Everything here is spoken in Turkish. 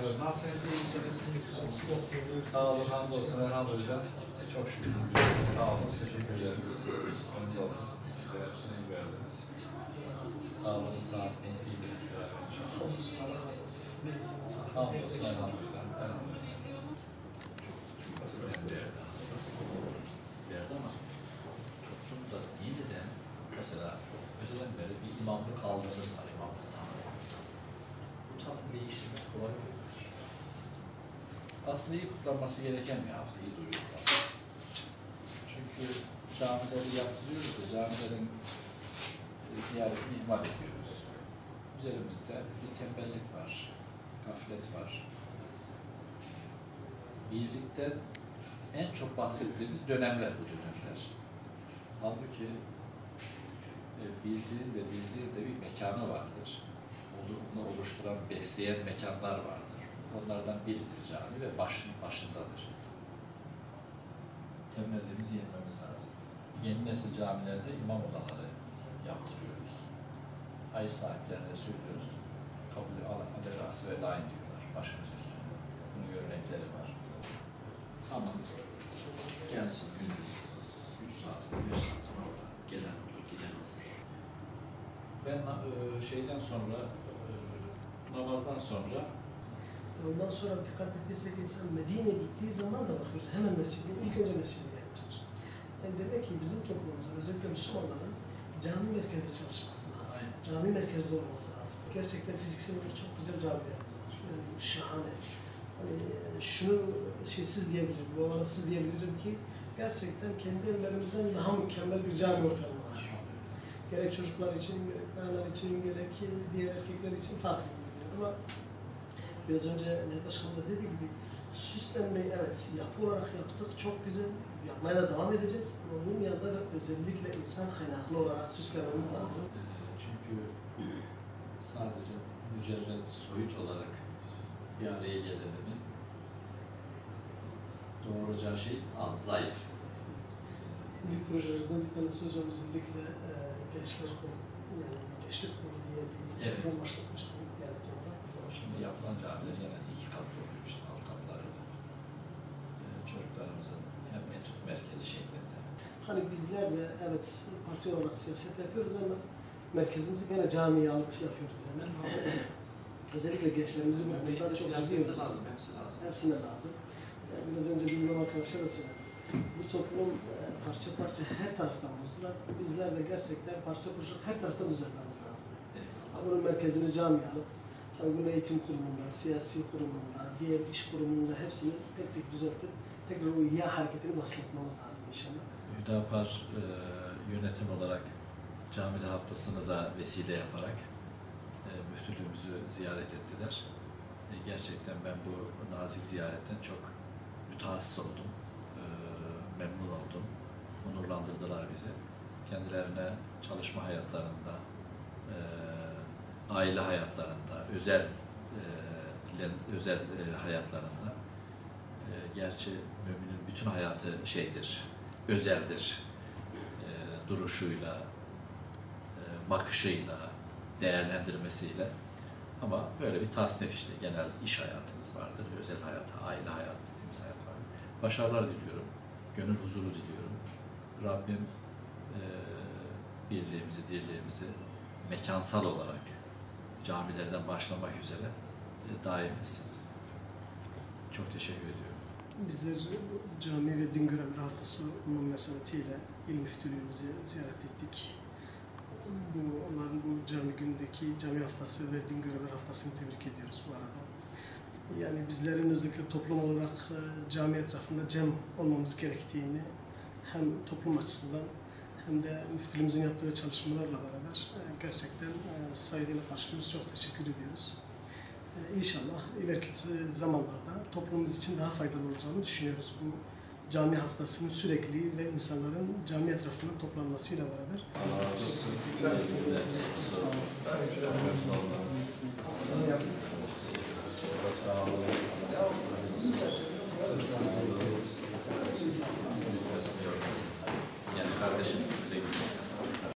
Nasılsınız, iyi misiniz? Nasılsınız? Sağ olun, hamdolsun, elhamdülillah. Çok şükür. Sağ olun, teşekkür ederim. Öndeyiz. Bize iyi verdiniz. Sağlığınız, saatiniz iyidir. Hamdolsun, Allah razı olsun. Siz de iyisiniz. Hamdolsun, elhamdülillah. Ben de hassas bir yerde ama toplumda yeniden mesela öteden beri bir imamlık aldığınız var, imamlık tanımamız. Bu tanım değiştirmek kolay olur. Aslında iyi kutlanması gereken bir hafta, iyi duyuyoruz aslında. Çünkü camileri yaptırıyoruz da camilerin ziyaretini ihmal ediyoruz. Üzerimizde bir tembellik var, gaflet var. Birlikten en çok bahsettiğimiz dönemler bu dönemler. Halbuki birliğin de dirliğin de bir mekanı vardır. Onu oluşturan, besleyen mekanlar vardır. Onlardan biridir cami ve başındadır. Tembelliğimizi yenmemiz lazım. Yeni nesil camilerde imam odaları yaptırıyoruz. Hayır sahiplerine söylüyoruz. Kabul alerası ve lain diyorlar başımız üstünde. Bunun örnekleri var. Tamam. Gelsin gündüz 3 saat, 5 saat orada. Gelen olur, giden olur. Ben şeyden sonra, namazdan sonra Ondan sonra dikkat ettiysek insan Medine'ye gittiği zaman da bakıyoruz hemen mescidin, ilk önce mescide gelmiştir. Yani demek ki bizim toplumumuzun, özellikle Müslümanların cami merkezli çalışması lazım. Aynen. Cami merkezli olması lazım. Gerçekten fiziksel olarak çok güzel camilerimiz var. Yani şahane. Hani şunu siz diyebilirim, bu alana siz diyebilirim ki gerçekten kendi ellerimizden daha mükemmel bir cami ortamı var. Gerek çocuklar için, gerek bayanlar için, gerek diğer erkekler için farklı. Ama biraz önce Mehmet Başkanım da dediği gibi süslenmeyi evet yapı olarak yaptık, çok güzel, yapmaya da devam edeceğiz. Ama bunun yanında da özellikle insan kaynaklı olarak süslememiz lazım. çünkü sadece mücerred soyut olarak bir araya gelenemin doğuracağı şey zayıf. Büyük projelerimizden bir tanesi hocam özellikle gençler kolu, yani gençlik kolu diye bir program başlatmıştınız geldi sonra. Şimdi yapılan camiler genelde 2 katlı oluyor işte, alt katları. Çocuklarımızın hem etüt merkezi şeklinde. Hani bizler de evet parti olarak siyaset yapıyoruz ama merkezimizi gene camiye alıp yapıyoruz yani. Özellikle gençlerimizin bundan çok ciddi lazım, hepsi lazım. Hepsine lazım. Yani biraz önce bilmiyorum arkadaşlar da söyledim. Bu toplum parça parça her taraftan bozdular. Bizler de gerçekten parça parça her taraftan düzenlememiz lazım. Bunun merkezini camiye alıp, tabii bunu eğitim kurumunda, siyasi kurumunda, diğer iş kurumunda hepsini tek tek düzeltip tekrar o iyi hareketini başlatmamız lazım inşallah. Hüdapar yönetim olarak camide haftasını da vesile yaparak müftülüğümüzü ziyaret ettiler. Gerçekten ben bu nazik ziyaretten çok mütehassıs oldum. Memnun oldum. Onurlandırdılar bizi. Kendilerine çalışma hayatlarında, aile hayatlarında, özel hayatlarında, gerçi müminin bütün hayatı şeydir, özeldir. Duruşuyla, bakışıyla, değerlendirmesiyle. Ama böyle bir tasnif işte, genel iş hayatımız vardır, özel hayat, aile hayatı dediğimiz hayat vardır. Başarılar diliyorum, gönül huzuru diliyorum. Rabbim birliğimizi, dirliğimizi mekansal olarak camilerden başlamak üzere daim etsin. Çok teşekkür ediyorum. Bizler cami ve din görevli haftası münasebetiyle il müftülüğümüzü ziyaret ettik. Onların bu cami günündeki cami haftası ve din görevli haftasını tebrik ediyoruz bu arada. Yani bizlerin özellikle toplum olarak cami etrafında cem olmamız gerektiğini hem toplum açısından hem de müftülüğümüzün yaptığı çalışmalarla beraber gerçekten saygıyla karşılıyoruz. Çok teşekkür ediyoruz. İnşallah ileriki zamanlarda toplumumuz için daha faydalı olacağını düşünüyoruz. Bu cami haftasının sürekli ve insanların cami etrafında toplanmasıyla beraber. Sağ olun. Genç kardeşim.